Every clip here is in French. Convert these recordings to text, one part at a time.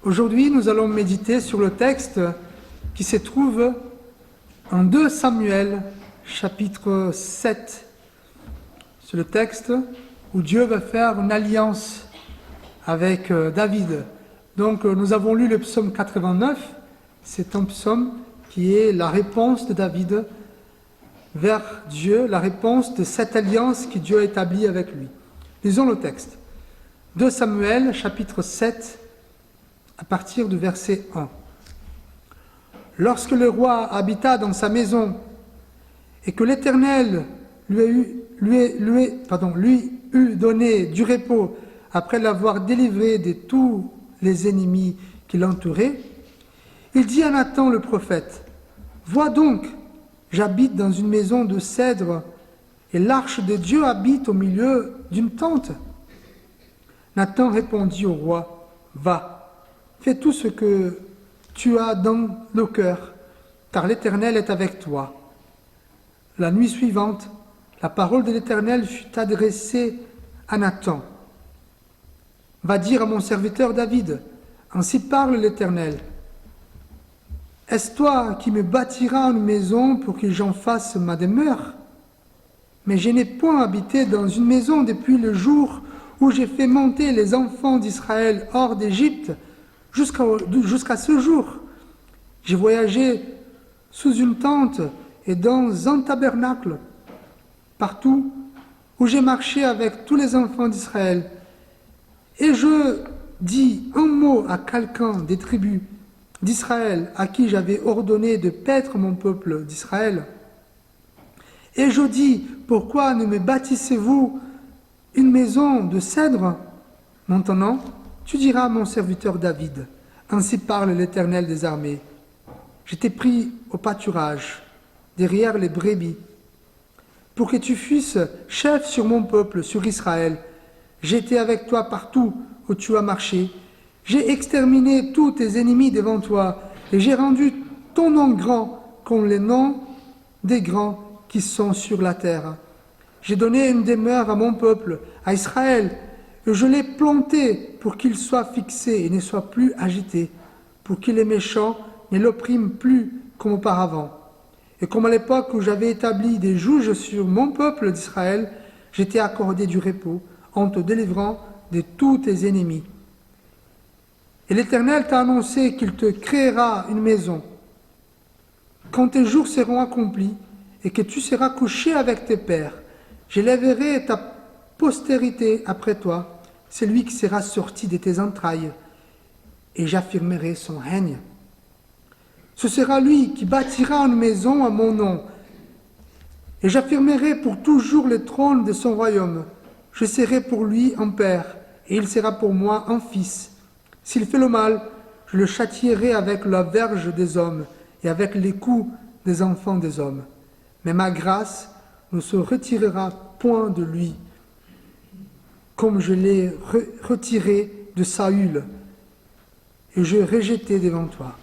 Aujourd'hui, nous allons méditer sur le texte qui se trouve en 2 Samuel, chapitre 7. C'est le texte où Dieu va faire une alliance avec David. Donc, nous avons lu le psaume 89. C'est un psaume qui est la réponse de David vers Dieu, la réponse de cette alliance que Dieu a établie avec lui. Lisons le texte. 2 Samuel, chapitre 7, à partir du verset 1. Lorsque le roi habita dans sa maison et que l'Éternel lui eut donné du repos après l'avoir délivré de tous les ennemis qui l'entouraient, il dit à Nathan le prophète, « Vois donc, j'habite dans une maison de cèdre et l'arche de Dieu habite au milieu d'une tente. » Nathan répondit au roi, « Va, fais tout ce que tu as dans le cœur, car l'Éternel est avec toi. » La nuit suivante, la parole de l'Éternel fut adressée à Nathan. « Va dire à mon serviteur David, ainsi parle l'Éternel. Est-ce toi qui me bâtiras une maison pour que j'en fasse ma demeure? Mais je n'ai point habité dans une maison depuis le jour où j'ai fait monter les enfants d'Israël hors d'Égypte jusqu'à ce jour. J'ai voyagé sous une tente et dans un tabernacle, partout où j'ai marché avec tous les enfants d'Israël. Et je dis un mot à quelqu'un des tribus d'Israël à qui j'avais ordonné de paître mon peuple d'Israël. Et je dis, pourquoi ne me bâtissez-vous une maison de cèdre? Maintenant, tu diras à mon serviteur David, ainsi parle l'Éternel des armées. Je t'ai pris au pâturage, derrière les brebis, pour que tu fusses chef sur mon peuple, sur Israël. J'étais avec toi partout où tu as marché. J'ai exterminé tous tes ennemis devant toi, et j'ai rendu ton nom grand comme les noms des grands qui sont sur la terre. J'ai donné une demeure à mon peuple, à Israël, et je l'ai planté pour qu'il soit fixé et ne soit plus agité, pour que les méchants ne l'oppriment plus comme auparavant. Et comme à l'époque où j'avais établi des juges sur mon peuple d'Israël, je t'ai accordé du repos en te délivrant de tous tes ennemis. Et l'Éternel t'a annoncé qu'il te créera une maison. Quand tes jours seront accomplis et que tu seras couché avec tes pères, j'élèverai ta postérité après toi, celui qui sera sorti de tes entrailles, et j'affirmerai son règne. Ce sera lui qui bâtira une maison à mon nom, et j'affirmerai pour toujours le trône de son royaume. Je serai pour lui un père, et il sera pour moi un fils. S'il fait le mal, je le châtierai avec la verge des hommes et avec les coups des enfants des hommes. Mais ma grâce ne se retirera point de lui, comme je l'ai retiré de Saül, et je rejeté devant toi.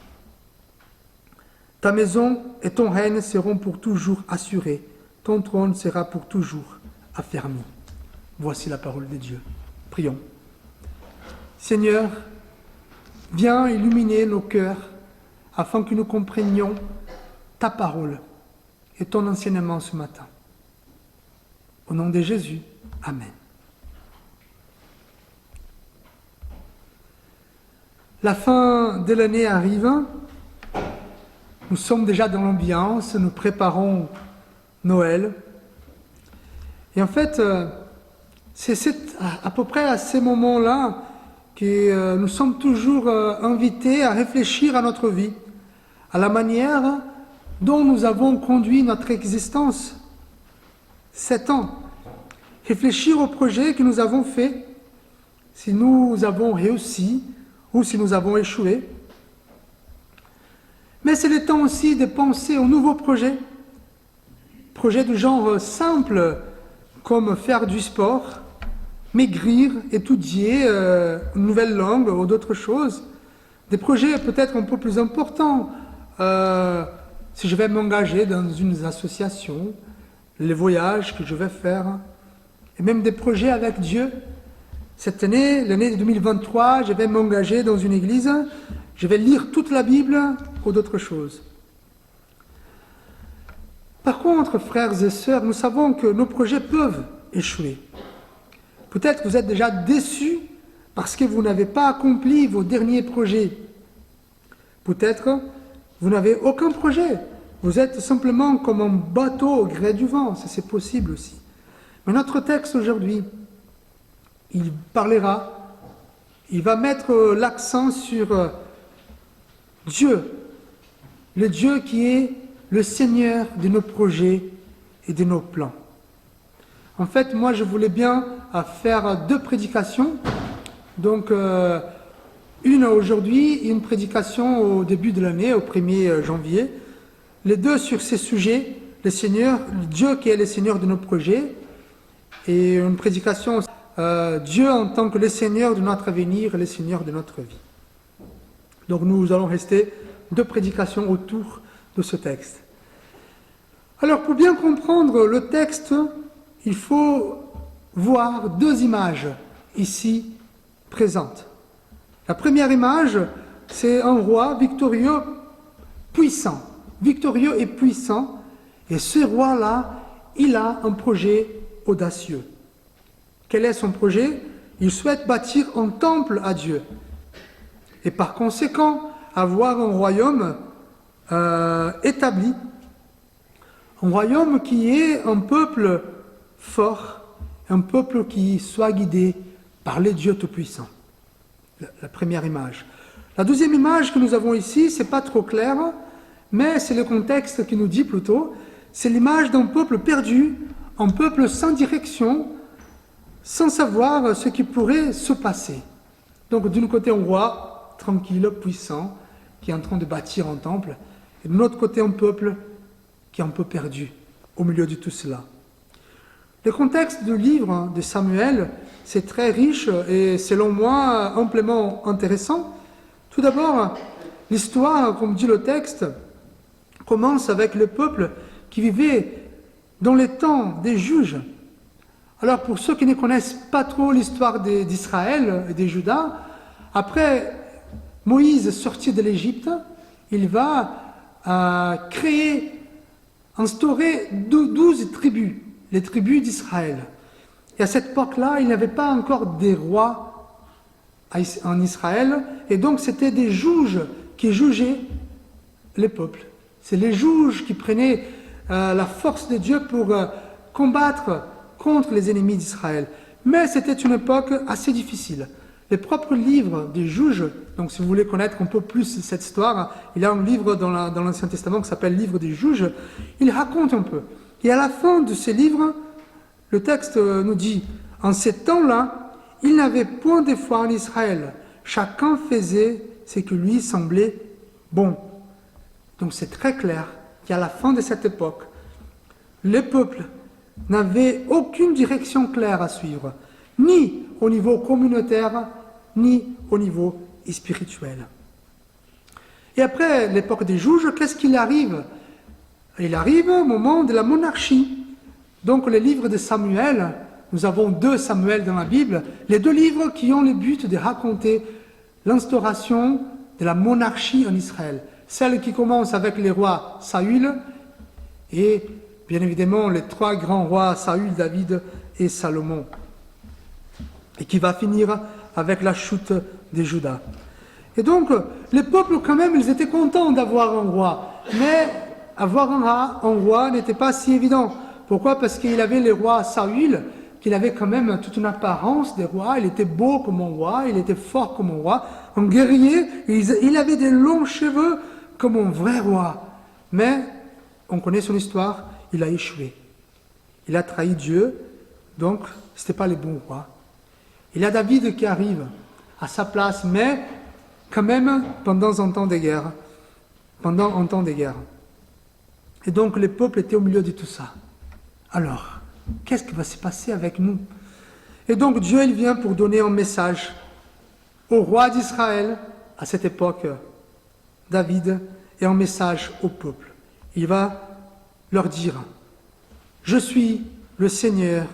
Ta maison et ton règne seront pour toujours assurés, ton trône sera pour toujours affermi. Voici la parole de Dieu. Prions. Seigneur, viens illuminer nos cœurs afin que nous comprenions ta parole et ton enseignement ce matin. Au nom de Jésus, Amen. La fin de l'année arrive. Nous sommes déjà dans l'ambiance, nous préparons Noël. Et en fait, c'est à peu près à ces moments-là que nous sommes toujours invités à réfléchir à notre vie, à la manière dont nous avons conduit notre existence 7 ans. Réfléchir au projet que nous avons fait, si nous avons réussi ou si nous avons échoué. Mais c'est le temps aussi de penser aux nouveaux projets de genre simple, comme faire du sport, maigrir, étudier une nouvelle langue ou d'autres choses. Des projets peut-être un peu plus importants, si je vais m'engager dans une association, les voyages que je vais faire, et même des projets avec Dieu. cette année, l'année de 2023, je vais m'engager dans une église, je vais lire toute la Bible ou d'autres choses. Par contre, frères et sœurs, nous savons que nos projets peuvent échouer. Peut-être que vous êtes déjà déçus parce que vous n'avez pas accompli vos derniers projets. Peut-être que vous n'avez aucun projet. Vous êtes simplement comme un bateau au gré du vent. Ça, c'est possible aussi. Mais notre texte aujourd'hui, il parlera, il va mettre l'accent sur Dieu, le Dieu qui est le Seigneur de nos projets et de nos plans. En fait, moi, je voulais bien faire 2 prédications. Donc, une aujourd'hui, une prédication au début de l'année, au 1er janvier. Les 2 sur ces sujets, le Seigneur, Dieu qui est le Seigneur de nos projets, et une prédication, Dieu en tant que le Seigneur de notre avenir et le Seigneur de notre vie. Donc, nous allons rester 2 prédications autour de ce texte. Alors, pour bien comprendre le texte, il faut voir 2 images ici présentes. La première image, c'est un roi victorieux, puissant. Victorieux et puissant. Et ce roi-là, il a un projet audacieux. Quel est son projet? Il souhaite bâtir un temple à Dieu. Et par conséquent, avoir un royaume établi. Un royaume qui est un peuple fort, un peuple qui soit guidé par les dieux tout-puissants. La première image. La deuxième image que nous avons ici, c'est pas trop clair, mais c'est le contexte qui nous dit plutôt, c'est l'image d'un peuple perdu, un peuple sans direction, sans savoir ce qui pourrait se passer. Donc d'un côté un roi tranquille, puissant, qui est en train de bâtir un temple, et de l'autre côté un peuple qui est un peu perdu au milieu de tout cela. Le contexte du livre de Samuel, c'est très riche et selon moi amplement intéressant. Tout d'abord, l'histoire, comme dit le texte, commence avec le peuple qui vivait dans les temps des juges. Alors pour ceux qui ne connaissent pas trop l'histoire d'Israël et des Judas, après Moïse sorti de l'Égypte, il va instaurer 12 tribus, les tribus d'Israël. Et à cette époque-là, il n'y avait pas encore des rois en Israël, et donc c'était des juges qui jugeaient les peuples. C'est les juges qui prenaient la force de Dieu pour combattre contre les ennemis d'Israël. Mais c'était une époque assez difficile. Les propres livres des juges, donc si vous voulez connaître un peu plus cette histoire, il y a un livre dans l'Ancien Testament qui s'appelle Livre des juges, il raconte un peu. Et à la fin de ce livre, le texte nous dit, en ces temps-là, il n'avait point de foi en Israël. Chacun faisait ce qui lui semblait bon. Donc c'est très clair qu'à la fin de cette époque, le peuple n'avait aucune direction claire à suivre, ni au niveau communautaire, ni au niveau spirituel. Et après l'époque des juges, qu'est-ce qu'il arrive? Il arrive au moment de la monarchie. Donc le livre de Samuel, nous avons 2 Samuel dans la Bible, les 2 livres qui ont le but de raconter l'instauration de la monarchie en Israël. Celle qui commence avec les rois Saül et bien évidemment les 3 grands rois, Saül, David et Salomon. Et qui va finir avec la chute de Juda. Et donc, les peuples quand même, ils étaient contents d'avoir un roi. Mais avoir un roi n'était pas si évident. Pourquoi? Parce qu'il avait le roi Saül, qu'il avait quand même toute une apparence de roi, il était beau comme un roi, il était fort comme un roi, un guerrier, il avait des longs cheveux comme un vrai roi. Mais, on connaît son histoire, il a échoué. Il a trahi Dieu, donc ce n'était pas le bon roi. Il y a David qui arrive à sa place, mais quand même pendant un temps de guerre. Et donc le peuple était au milieu de tout ça. Alors, qu'est-ce qui va se passer avec nous? Et donc Dieu, il vient pour donner un message au roi d'Israël, à cette époque, David, et un message au peuple. Il va leur dire, je suis le Seigneur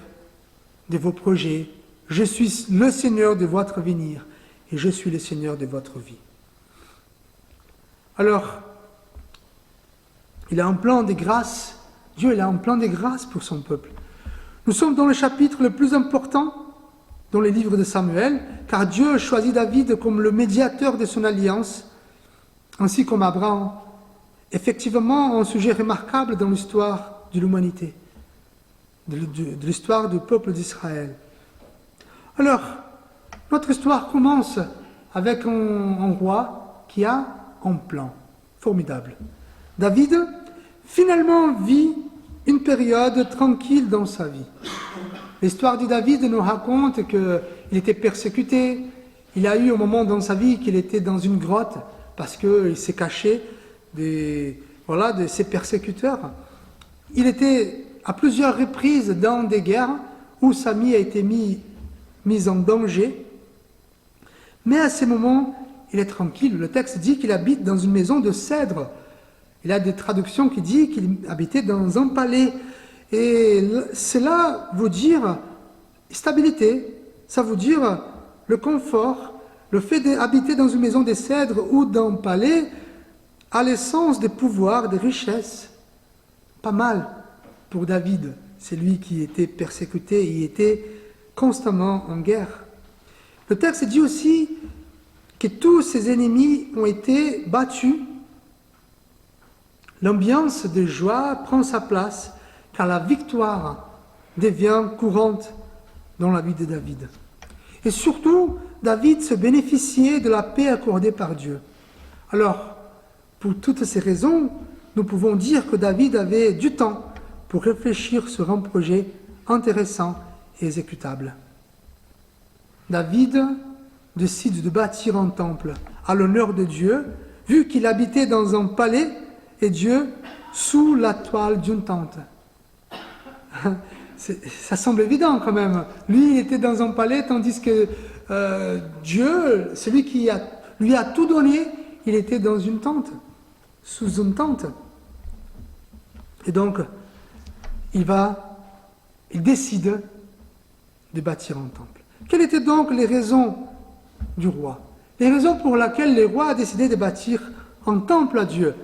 de vos projets, je suis le Seigneur de votre avenir et je suis le Seigneur de votre vie. Alors, il a un plan de grâce. Dieu, il a un plan de grâce pour son peuple. Nous sommes dans le chapitre le plus important dans les livres de Samuel, car Dieu choisit David comme le médiateur de son alliance, ainsi comme Abraham. Effectivement, un sujet remarquable dans l'histoire de l'humanité, de l'histoire du peuple d'Israël. Alors, notre histoire commence avec un roi qui a un plan formidable. David, finalement, vit une période tranquille dans sa vie. L'histoire de David nous raconte qu'il était persécuté. Il a eu un moment dans sa vie qu'il était dans une grotte parce qu'il s'est caché de ses persécuteurs. Il était à plusieurs reprises dans des guerres où sa vie a été mise en danger. Mais à ces moments, il est tranquille. Le texte dit qu'il habite dans une maison de cèdre. Il y a des traductions qui disent qu'il habitait dans un palais. Et cela veut dire stabilité, ça veut dire le confort. Le fait d'habiter dans une maison de cèdre ou dans un palais a l'essence de pouvoir, de richesse. Pas mal pour David, c'est lui qui était persécuté, il était constamment en guerre. Le texte dit aussi que tous ses ennemis ont été battus. L'ambiance de joie prend sa place, car la victoire devient courante dans la vie de David. Et surtout, David se bénéficiait de la paix accordée par Dieu. Alors, pour toutes ces raisons, nous pouvons dire que David avait du temps pour réfléchir sur un projet intéressant et exécutable. David décide de bâtir un temple à l'honneur de Dieu, vu qu'il habitait dans un palais et Dieu sous la toile d'une tente. Ça semble évident quand même. Lui, il était dans un palais, tandis que Dieu, celui qui lui a tout donné, il était dans une tente, sous une tente. Et donc, il décide de bâtir un temple. Quelles étaient donc les raisons du roi? Les raisons pour lesquelles le roi a décidé de bâtir un temple à Dieu.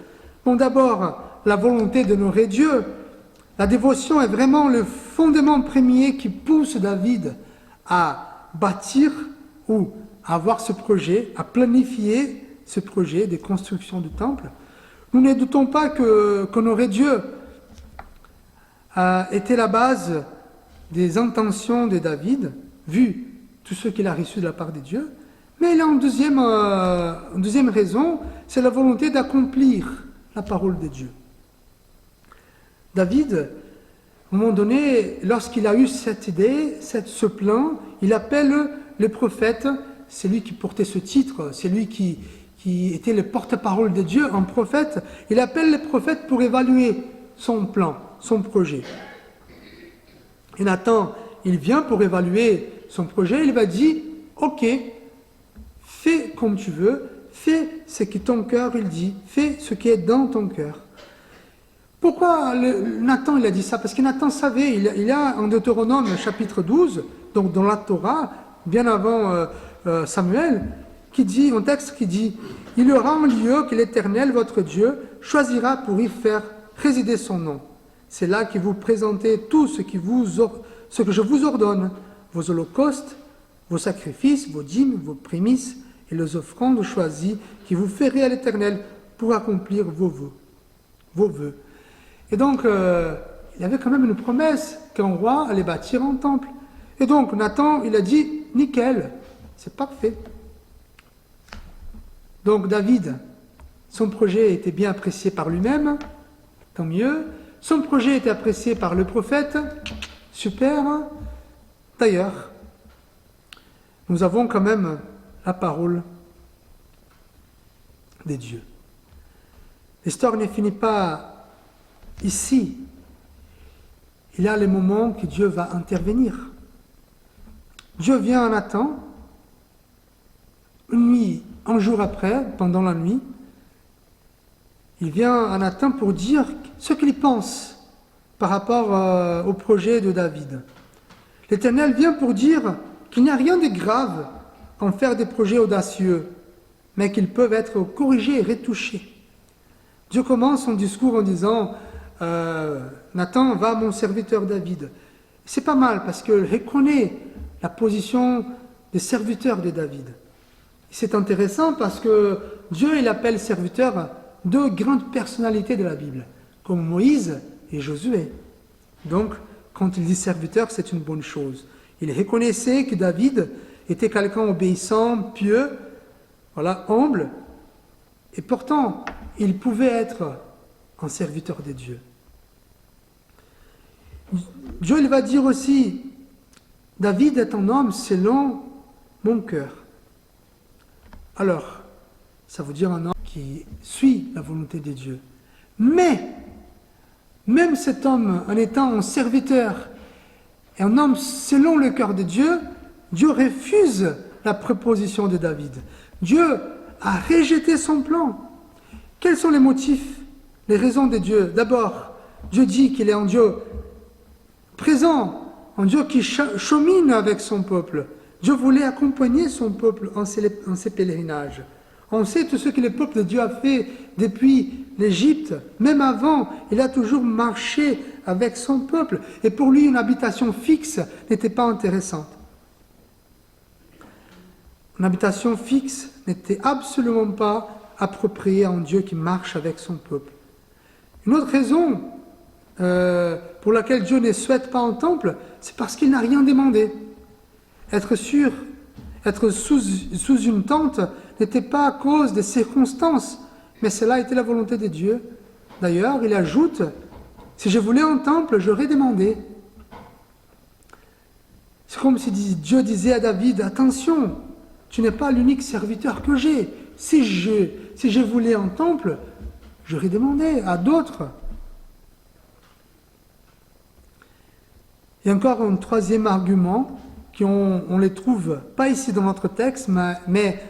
Bon, d'abord, la volonté d'honorer Dieu. La dévotion est vraiment le fondement premier qui pousse David à bâtir ou à avoir ce projet, à planifier ce projet de construction du temple. Nous ne doutons pas qu'honorer Dieu était la base des intentions de David, vu tout ce qu'il a reçu de la part de Dieu. Mais il y a une deuxième raison, c'est la volonté d'accomplir la parole de Dieu. David, à un moment donné, lorsqu'il a eu cette idée, ce plan, il appelle le prophète, c'est lui qui portait ce titre, c'est lui qui était le porte-parole de Dieu, un prophète. Il appelle le prophète pour évaluer son plan, son projet. Et Nathan, il vient pour évaluer son projet, il va dire, ok, fais comme tu veux, fais ce que ton cœur il dit, fais ce qui est dans ton cœur. Pourquoi Nathan il a dit ça? Parce que Nathan savait, il y a en Deutéronome chapitre 12, donc dans la Torah, bien avant Samuel, qui dit, un texte qui dit, « Il y aura un lieu que l'Éternel, votre Dieu, choisira pour y faire résider son nom. C'est là que vous présentez tout ce que je vous ordonne, vos holocaustes, vos sacrifices, vos dîmes, vos prémices et les offrandes choisies que vous ferez à l'Éternel pour accomplir vos vœux. » Et donc, il y avait quand même une promesse qu'un roi allait bâtir un temple. Et donc, Nathan, il a dit, nickel, c'est parfait. Donc, David, son projet était bien apprécié par lui-même, tant mieux. Son projet était apprécié par le prophète, super. D'ailleurs, nous avons quand même la parole de Dieu. L'histoire ne finit pas ici. Il y a les moments que Dieu va intervenir. Dieu vient à Nathan, une nuit, un jour après, pendant la nuit, il vient à Nathan pour dire ce qu'il pense par rapport au projet de David. L'Éternel vient pour dire qu'il n'y a rien de grave en faire des projets audacieux, mais qu'ils peuvent être corrigés et retouchés. Dieu commence son discours en disant Nathan, va à mon serviteur David. C'est pas mal parce qu'il reconnaît la position des serviteurs de David. C'est intéressant parce que Dieu il appelle serviteurs deux grandes personnalités de la Bible, comme Moïse et Josué. Donc, quand il dit serviteur, c'est une bonne chose. Il reconnaissait que David était quelqu'un obéissant, pieux, voilà, humble, et pourtant, il pouvait être un serviteur de Dieu. Dieu il va dire aussi, David est un homme selon mon cœur. Alors, ça veut dire un homme qui suit la volonté de Dieu. Mais, même cet homme, en étant un serviteur et un homme selon le cœur de Dieu, Dieu refuse la proposition de David. Dieu a rejeté son plan. Quels sont les motifs, les raisons de Dieu? D'abord, Dieu dit qu'il est un Dieu présent, un Dieu qui chemine avec son peuple. Dieu voulait accompagner son peuple en ses pèlerinages. On sait tout ce que le peuple de Dieu a fait depuis l'Égypte. Même avant, il a toujours marché avec son peuple. Et pour lui, une habitation fixe n'était pas intéressante. Une habitation fixe n'était absolument pas appropriée à un Dieu qui marche avec son peuple. Une autre raison pour laquelle Dieu ne souhaite pas un temple, c'est parce qu'il n'a rien demandé. Être sous une tente n'était pas à cause des circonstances, mais cela était la volonté de Dieu. D'ailleurs, il ajoute, si je voulais un temple, j'aurais demandé. C'est comme si Dieu disait à David, attention, tu n'es pas l'unique serviteur que j'ai. Si je voulais un temple, j'aurais demandé à d'autres. Il y a encore un troisième argument, on les trouve pas ici dans notre texte, mais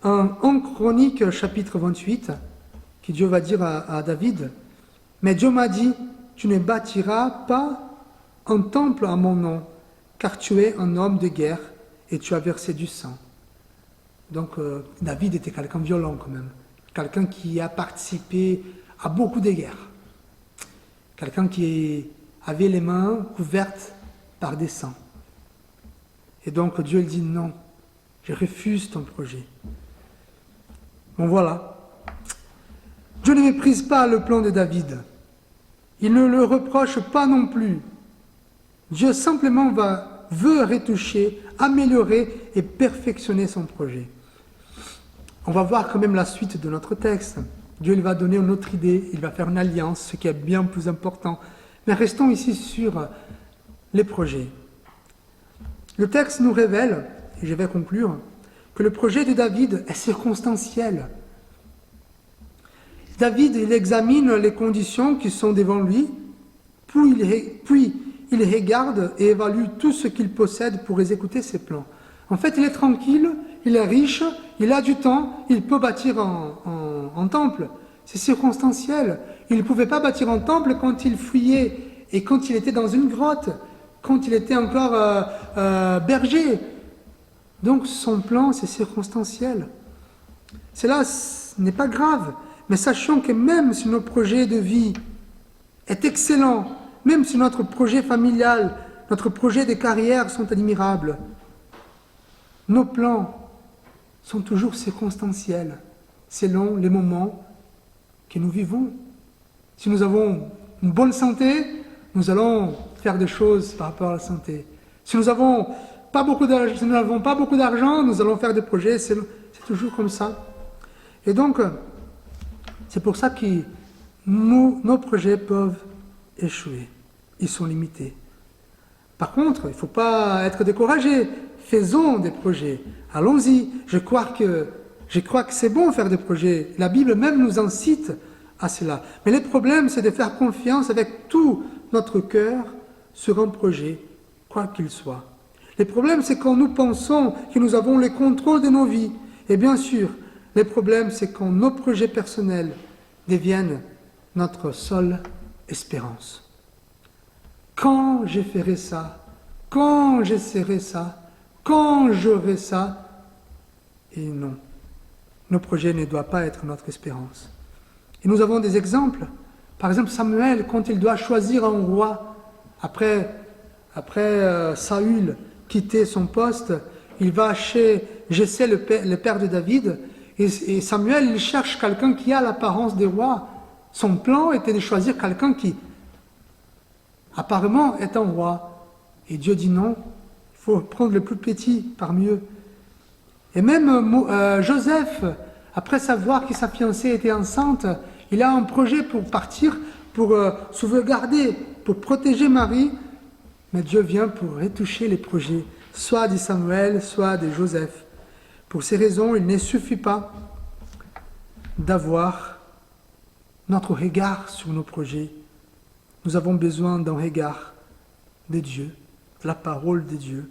en Chronique chapitre 28, que Dieu va dire à David, mais Dieu m'a dit, tu ne bâtiras pas un temple à mon nom, car tu es un homme de guerre et tu as versé du sang. Donc David était quelqu'un violent quand même, quelqu'un qui a participé à beaucoup de guerres, quelqu'un qui avait les mains couvertes par des sangs. Et donc Dieu dit non, je refuse ton projet. Bon voilà. Dieu ne méprise pas le plan de David. Il ne le reproche pas non plus. Dieu simplement veut retoucher, améliorer et perfectionner son projet. On va voir quand même la suite de notre texte. Dieu il va donner une autre idée, il va faire une alliance, ce qui est bien plus important. Mais restons ici sur les projets. Le texte nous révèle, et je vais conclure, que le projet de David est circonstanciel. David, il examine les conditions qui sont devant lui, puis il regarde et évalue tout ce qu'il possède pour exécuter ses plans. En fait, il est tranquille, il est riche, il a du temps, il peut bâtir un temple. C'est circonstanciel. Il ne pouvait pas bâtir un temple quand il fuyait et quand il était dans une grotte, quand il était encore berger. Donc son plan, c'est circonstanciel. Cela n'est pas grave, mais sachons que même si notre projet de vie est excellent, même si notre projet familial, notre projet de carrière sont admirables, nos plans sont toujours circonstanciels, selon les moments que nous vivons. Si nous avons une bonne santé, nous allons faire des choses par rapport à la santé. Si nous n'avons pas beaucoup d'argent, nous allons faire des projets, c'est toujours comme ça. Et donc, c'est pour ça que nos projets peuvent échouer. Ils sont limités. Par contre, il ne faut pas être découragé. Faisons des projets. Allons-y. Je crois que c'est bon de faire des projets. La Bible même nous incite à cela. Mais le problème, c'est de faire confiance avec tout notre cœur sur un projet, quoi qu'il soit. Le problème, c'est quand nous pensons que nous avons le contrôle de nos vies. Et bien sûr, le problème, c'est quand nos projets personnels deviennent notre seule espérance. Quand je ferai ça, quand j'essaierai ça, quand j'aurai ça. Et non, nos projets ne doivent pas être notre espérance. Et nous avons des exemples. Par exemple, Samuel, quand il doit choisir un roi, après Saül quitter son poste, il va chez Jessé, le père de David, et Samuel, il cherche quelqu'un qui a l'apparence des rois. Son plan était de choisir quelqu'un qui, apparemment, est un roi. Et Dieu dit non, il faut prendre le plus petit parmi eux. Et même Joseph, après savoir que sa fiancée était enceinte, il a un projet pour partir, pour sauvegarder, pour protéger Marie. Mais Dieu vient pour retoucher les projets, soit de Samuel, soit de Joseph. Pour ces raisons, il ne suffit pas d'avoir notre regard sur nos projets. Nous avons besoin d'un regard de Dieu, de la parole de Dieu.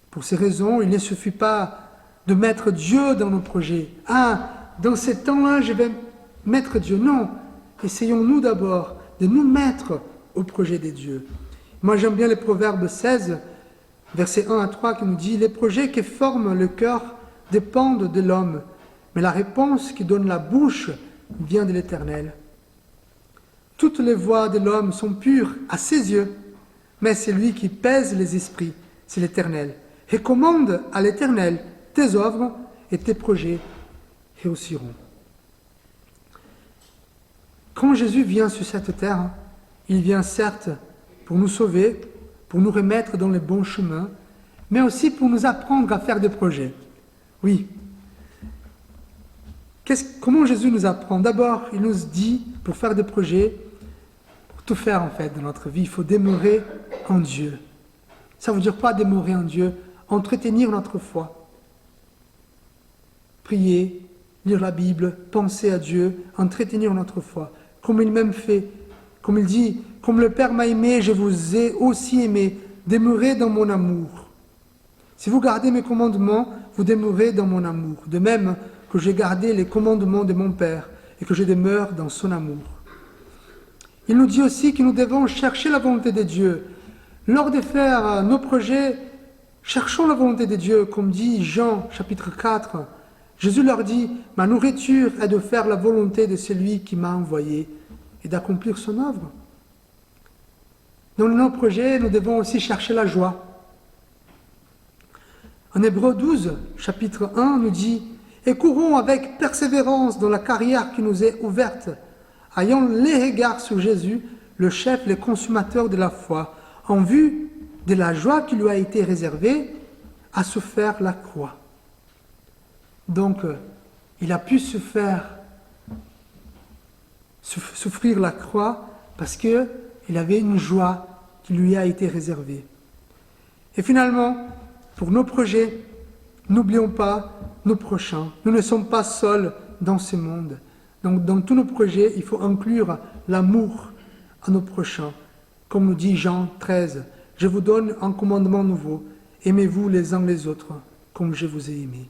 Pour ces raisons, il ne suffit pas de mettre Dieu dans nos projets. Ah, dans ces temps-là, je vais mettre Dieu. Non, essayons-nous d'abord de nous mettre au projet de Dieu. Moi, j'aime bien les Proverbes 16, versets 1 à 3, qui nous dit « Les projets qui forment le cœur dépendent de l'homme, mais la réponse qui donne la bouche vient de l'Éternel. Toutes les voies de l'homme sont pures à ses yeux, mais c'est lui qui pèse les esprits, c'est l'Éternel. Recommande à l'Éternel tes œuvres et tes projets réussiront. » Quand Jésus vient sur cette terre, il vient certes pour nous sauver, pour nous remettre dans les bons chemins, mais aussi pour nous apprendre à faire des projets. Oui. Comment Jésus nous apprend? D'abord, il nous dit, pour faire des projets, pour tout faire en fait dans notre vie, il faut demeurer en Dieu. Ça veut dire quoi demeurer en Dieu? Entretenir notre foi. Prier, lire la Bible, penser à Dieu, entretenir notre foi. Comme il m'aime fait, comme il dit, comme le Père m'a aimé, je vous ai aussi aimé, demeurez dans mon amour. Si vous gardez mes commandements, vous demeurez dans mon amour. De même que j'ai gardé les commandements de mon Père et que je demeure dans son amour. Il nous dit aussi que nous devons chercher la volonté de Dieu. Lors de faire nos projets, cherchons la volonté de Dieu, comme dit Jean chapitre 4. Jésus leur dit, « Ma nourriture est de faire la volonté de celui qui m'a envoyé et d'accomplir son œuvre. » Dans nos projets, nous devons aussi chercher la joie. En Hébreux 12, chapitre 1, nous dit « Et courons avec persévérance dans la carrière qui nous est ouverte, ayant les regards sur Jésus, le chef, le consommateur de la foi, en vue de la joie qui lui a été réservée, à souffrir la croix. » Donc, il a pu souffrir la croix parce qu'il avait une joie qui lui a été réservée. Et finalement, pour nos projets, n'oublions pas nos prochains. Nous ne sommes pas seuls dans ce monde. Donc, dans tous nos projets, il faut inclure l'amour à nos prochains. Comme nous dit Jean 13, « Je vous donne un commandement nouveau. Aimez-vous les uns les autres, comme je vous ai aimés. »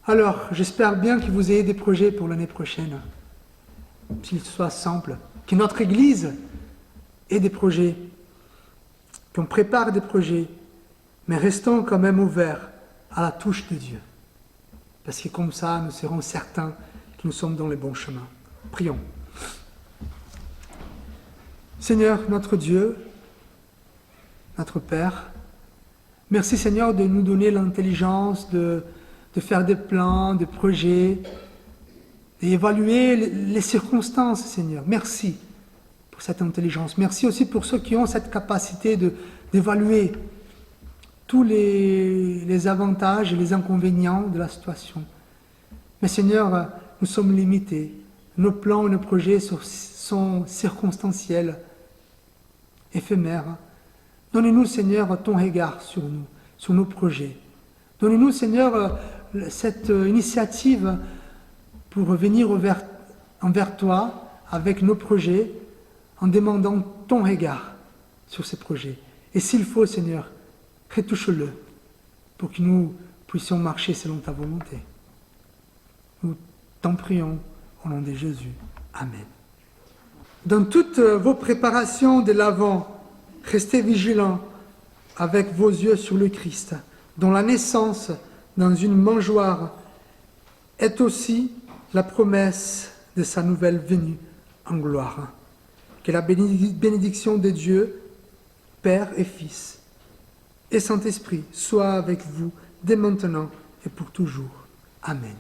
Alors, j'espère bien que vous ayez des projets pour l'année prochaine, qu'ils soient simples, que notre Église ait des projets, qu'on prépare des projets, mais restons quand même ouverts à la touche de Dieu. Parce que comme ça, nous serons certains que nous sommes dans les bons chemins. Prions. Seigneur, notre Dieu, notre Père, merci Seigneur de nous donner l'intelligence de faire des plans, des projets, d'évaluer les circonstances, Seigneur. Merci pour cette intelligence. Merci aussi pour ceux qui ont cette capacité d'évaluer tous les avantages et les inconvénients de la situation. Mais Seigneur, nous sommes limités. Nos plans et nos projets sont circonstanciels, éphémères. Donnez-nous, Seigneur, ton regard sur nous, sur nos projets. Donnez-nous, Seigneur, cette initiative pour venir envers toi avec nos projets en demandant ton regard sur ces projets. Et s'il faut, Seigneur, retouche-le pour que nous puissions marcher selon ta volonté. Nous t'en prions au nom de Jésus. Amen. Dans toutes vos préparations de l'Avent, restez vigilants avec vos yeux sur le Christ, dont la naissance dans une mangeoire est aussi la promesse de sa nouvelle venue en gloire. Que la bénédiction de Dieu, Père et Fils, et Saint-Esprit soit avec vous dès maintenant et pour toujours. Amen.